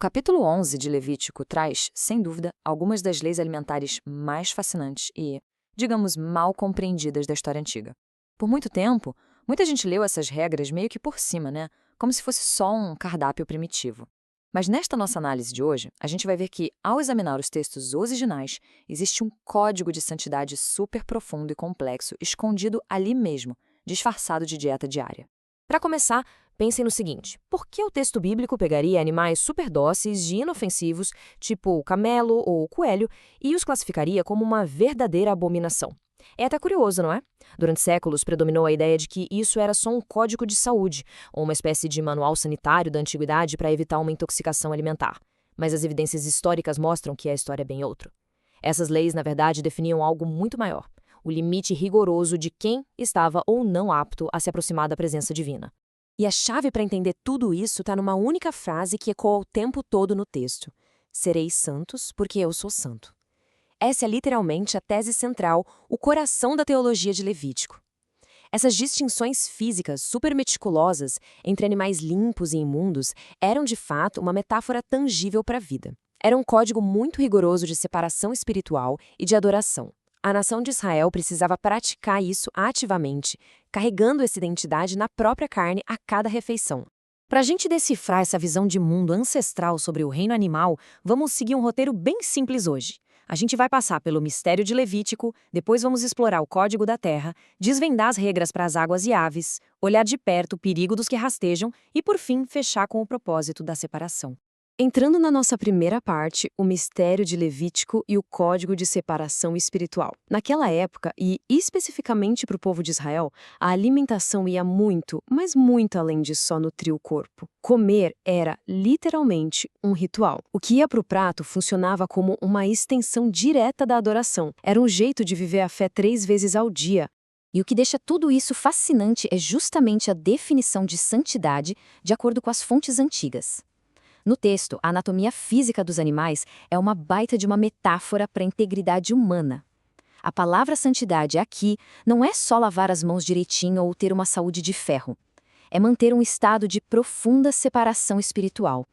capítulo 11 de Levítico traz, sem dúvida, algumas das leis alimentares mais fascinantes e, digamos, mal compreendidas da história antiga. Por muito tempo, muita gente leu essas regras meio que por cima, né? Como se fosse só um cardápio primitivo. Mas nesta nossa análise de hoje, a gente vai ver que, ao examinar os textos originais, existe um código de santidade super profundo e complexo escondido ali mesmo, disfarçado de dieta diária. Para começar, pensem no seguinte: por que o texto bíblico pegaria animais super dóceis e inofensivos, tipo o camelo ou o coelho, e os classificaria como uma verdadeira abominação? É até curioso, não é? Durante séculos predominou a ideia de que isso era só um código de saúde, ou uma espécie de manual sanitário da antiguidade para evitar uma intoxicação alimentar. Mas as evidências históricas mostram que a história é bem outra. Essas leis, na verdade, definiam algo muito maior: o limite rigoroso de quem estava ou não apto a se aproximar da presença divina. E a chave para entender tudo isso está numa única frase que ecoa o tempo todo no texto: sereis santos, porque eu sou santo. Essa é literalmente a tese central, o coração da teologia de Levítico. Essas distinções físicas super meticulosas entre animais limpos e imundos eram, de fato, uma metáfora tangível para a vida. Era um código muito rigoroso de separação espiritual e de adoração. A nação de Israel precisava praticar isso ativamente, carregando essa identidade na própria carne a cada refeição. Para a gente decifrar essa visão de mundo ancestral sobre o reino animal, vamos seguir um roteiro bem simples hoje. A gente vai passar pelo mistério de Levítico, depois vamos explorar o código da terra, desvendar as regras para as águas e aves, olhar de perto o perigo dos que rastejam e, por fim, fechar com o propósito da separação. Entrando na nossa primeira parte, o mistério de Levítico e o código de separação espiritual. Naquela época, e especificamente para o povo de Israel, a alimentação ia muito, mas muito além de só nutrir o corpo. Comer era, literalmente, um ritual. O que ia para o prato funcionava como uma extensão direta da adoração. Era um jeito de viver a fé 3 vezes ao dia. E o que deixa tudo isso fascinante é justamente a definição de santidade de acordo com as fontes antigas. No texto, a anatomia física dos animais é uma baita de uma metáfora para a integridade humana. A palavra santidade aqui não é só lavar as mãos direitinho ou ter uma saúde de ferro. É manter um estado de profunda separação espiritual.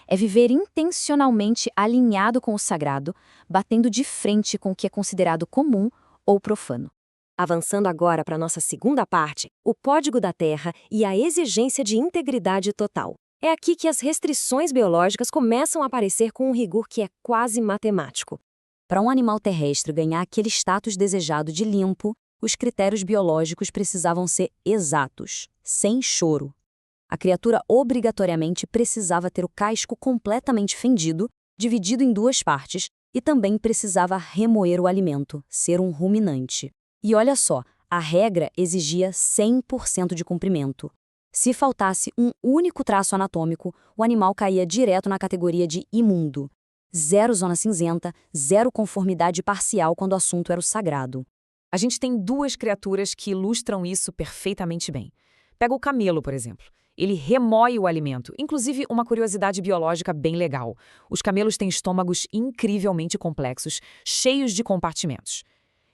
É viver intencionalmente alinhado com o sagrado, batendo de frente com o que é considerado comum ou profano. Avançando agora para a nossa segunda parte, o código da terra e a exigência de integridade total. É aqui que as restrições biológicas começam a aparecer com um rigor que é quase matemático. Para um animal terrestre ganhar aquele status desejado de limpo, os critérios biológicos precisavam ser exatos, sem choro. A criatura obrigatoriamente precisava ter o casco completamente fendido, dividido em 2 partes, e também precisava remoer o alimento, ser um ruminante. E olha só, a regra exigia 100% de cumprimento. Se faltasse um único traço anatômico, o animal caía direto na categoria de imundo. 0 zona cinzenta, 0 conformidade parcial quando o assunto era o sagrado. A gente tem 2 criaturas que ilustram isso perfeitamente bem. Pega o camelo, por exemplo. Ele remoe o alimento, inclusive uma curiosidade biológica bem legal. Os camelos têm estômagos incrivelmente complexos, cheios de compartimentos.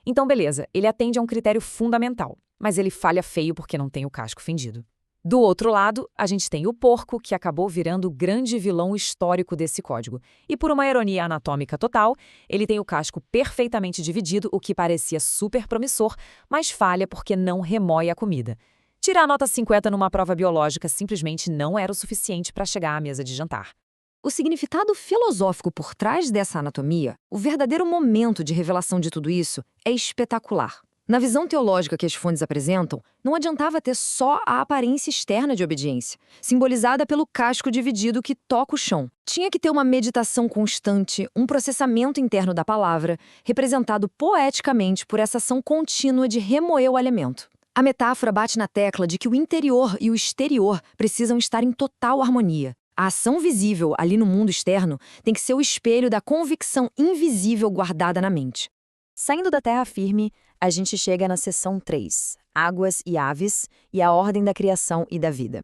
Então, beleza, ele atende a um critério fundamental, mas ele falha feio porque não tem o casco fendido. Do outro lado, a gente tem o porco, que acabou virando o grande vilão histórico desse código. E por uma ironia anatômica total, ele tem o casco perfeitamente dividido, o que parecia super promissor, mas falha porque não remoe a comida. Tirar a nota 50 numa prova biológica simplesmente não era o suficiente para chegar à mesa de jantar. O significado filosófico por trás dessa anatomia, o verdadeiro momento de revelação de tudo isso, é espetacular. Na visão teológica que as fontes apresentam, não adiantava ter só a aparência externa de obediência, simbolizada pelo casco dividido que toca o chão. Tinha que ter uma meditação constante, um processamento interno da palavra, representado poeticamente por essa ação contínua de remoer o alimento. A metáfora bate na tecla de que o interior e o exterior precisam estar em total harmonia. A ação visível ali no mundo externo tem que ser o espelho da convicção invisível guardada na mente. Saindo da terra firme, a gente chega na seção 3, águas e aves, e a ordem da criação e da vida.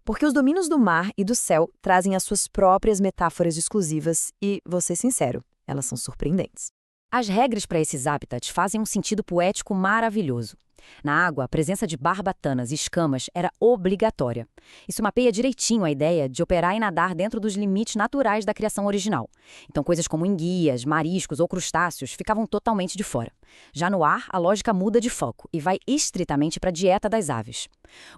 Porque os domínios do mar e do céu trazem as suas próprias metáforas exclusivas e, vou ser sincero, elas são surpreendentes. As regras para esses hábitats fazem um sentido poético maravilhoso. Na água, a presença de barbatanas e escamas era obrigatória. Isso mapeia direitinho a ideia de operar e nadar dentro dos limites naturais da criação original. Então, coisas como enguias, mariscos ou crustáceos ficavam totalmente de fora. Já no ar, a lógica muda de foco e vai estritamente para a dieta das aves.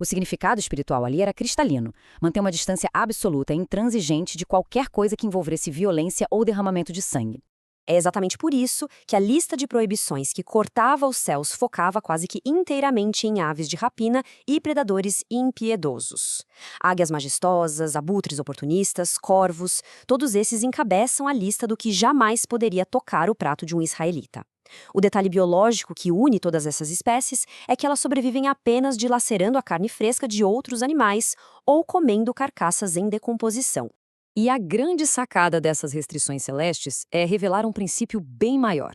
O significado espiritual ali era cristalino, manter uma distância absoluta e intransigente de qualquer coisa que envolvesse violência ou derramamento de sangue. É exatamente por isso que a lista de proibições que cortava os céus focava quase que inteiramente em aves de rapina e predadores impiedosos. Águias majestosas, abutres oportunistas, corvos, todos esses encabeçam a lista do que jamais poderia tocar o prato de um israelita. O detalhe biológico que une todas essas espécies é que elas sobrevivem apenas dilacerando a carne fresca de outros animais ou comendo carcaças em decomposição. E a grande sacada dessas restrições celestes é revelar um princípio bem maior.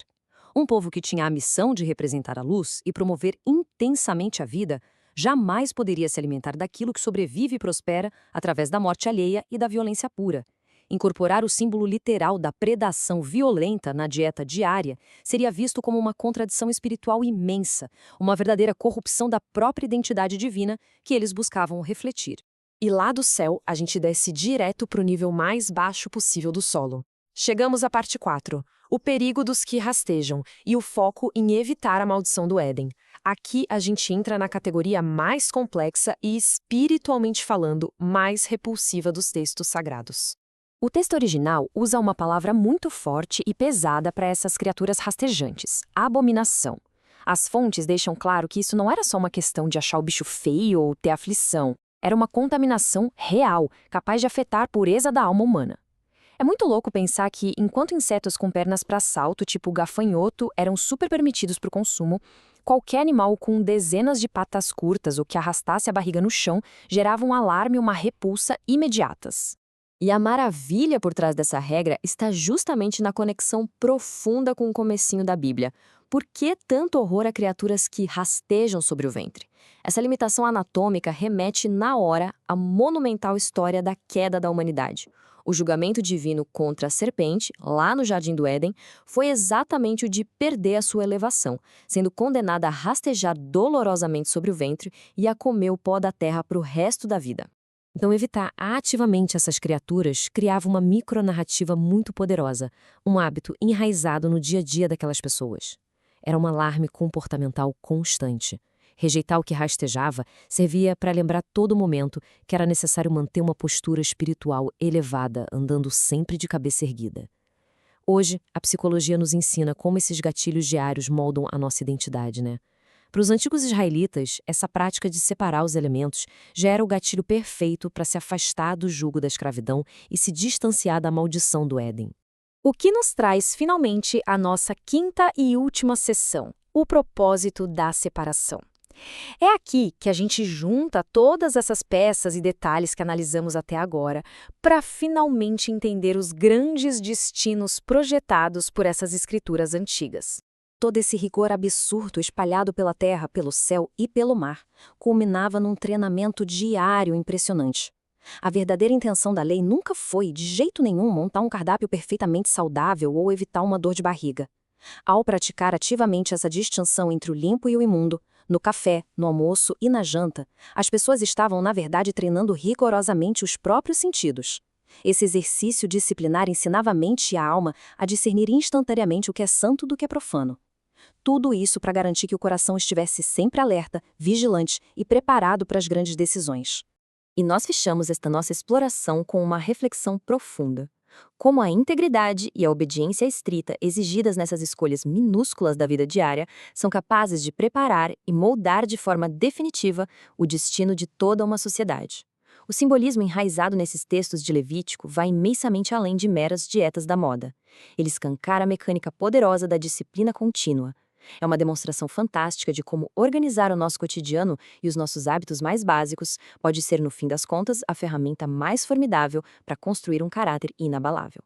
Um povo que tinha a missão de representar a luz e promover intensamente a vida, jamais poderia se alimentar daquilo que sobrevive e prospera através da morte alheia e da violência pura. Incorporar o símbolo literal da predação violenta na dieta diária seria visto como uma contradição espiritual imensa, uma verdadeira corrupção da própria identidade divina que eles buscavam refletir. E lá do céu, a gente desce direto para o nível mais baixo possível do solo. Chegamos à parte 4, o perigo dos que rastejam e o foco em evitar a maldição do Éden. Aqui a gente entra na categoria mais complexa e, espiritualmente falando, mais repulsiva dos textos sagrados. O texto original usa uma palavra muito forte e pesada para essas criaturas rastejantes, abominação. As fontes deixam claro que isso não era só uma questão de achar o bicho feio ou ter aflição. Era uma contaminação real, capaz de afetar a pureza da alma humana. É muito louco pensar que, enquanto insetos com pernas para salto, tipo gafanhoto, eram super permitidos para o consumo, qualquer animal com dezenas de patas curtas ou que arrastasse a barriga no chão gerava um alarme e uma repulsa imediatas. E a maravilha por trás dessa regra está justamente na conexão profunda com o comecinho da Bíblia. Por que tanto horror a criaturas que rastejam sobre o ventre? Essa limitação anatômica remete na hora à monumental história da queda da humanidade. O julgamento divino contra a serpente, lá no Jardim do Éden, foi exatamente o de perder a sua elevação, sendo condenada a rastejar dolorosamente sobre o ventre e a comer o pó da terra para o resto da vida. Então, evitar ativamente essas criaturas criava uma micronarrativa muito poderosa, um hábito enraizado no dia a dia daquelas pessoas. Era um alarme comportamental constante. Rejeitar o que rastejava servia para lembrar todo momento que era necessário manter uma postura espiritual elevada, andando sempre de cabeça erguida. Hoje, a psicologia nos ensina como esses gatilhos diários moldam a nossa identidade, né? Para os antigos israelitas, essa prática de separar os elementos já era o gatilho perfeito para se afastar do jugo da escravidão e se distanciar da maldição do Éden. O que nos traz, finalmente, a nossa quinta e última sessão, o propósito da separação. É aqui que a gente junta todas essas peças e detalhes que analisamos até agora para finalmente entender os grandes destinos projetados por essas escrituras antigas. Todo esse rigor absurdo espalhado pela terra, pelo céu e pelo mar culminava num treinamento diário impressionante. A verdadeira intenção da lei nunca foi, de jeito nenhum, montar um cardápio perfeitamente saudável ou evitar uma dor de barriga. Ao praticar ativamente essa distinção entre o limpo e o imundo, no café, no almoço e na janta, as pessoas estavam, na verdade, treinando rigorosamente os próprios sentidos. Esse exercício disciplinar ensinava a mente e a alma a discernir instantaneamente o que é santo do que é profano. Tudo isso para garantir que o coração estivesse sempre alerta, vigilante e preparado para as grandes decisões. E nós fechamos esta nossa exploração com uma reflexão profunda. Como a integridade e a obediência estrita exigidas nessas escolhas minúsculas da vida diária são capazes de preparar e moldar de forma definitiva o destino de toda uma sociedade. O simbolismo enraizado nesses textos de Levítico vai imensamente além de meras dietas da moda. Ele escancara a mecânica poderosa da disciplina contínua. É uma demonstração fantástica de como organizar o nosso cotidiano e os nossos hábitos mais básicos pode ser, no fim das contas, a ferramenta mais formidável para construir um caráter inabalável.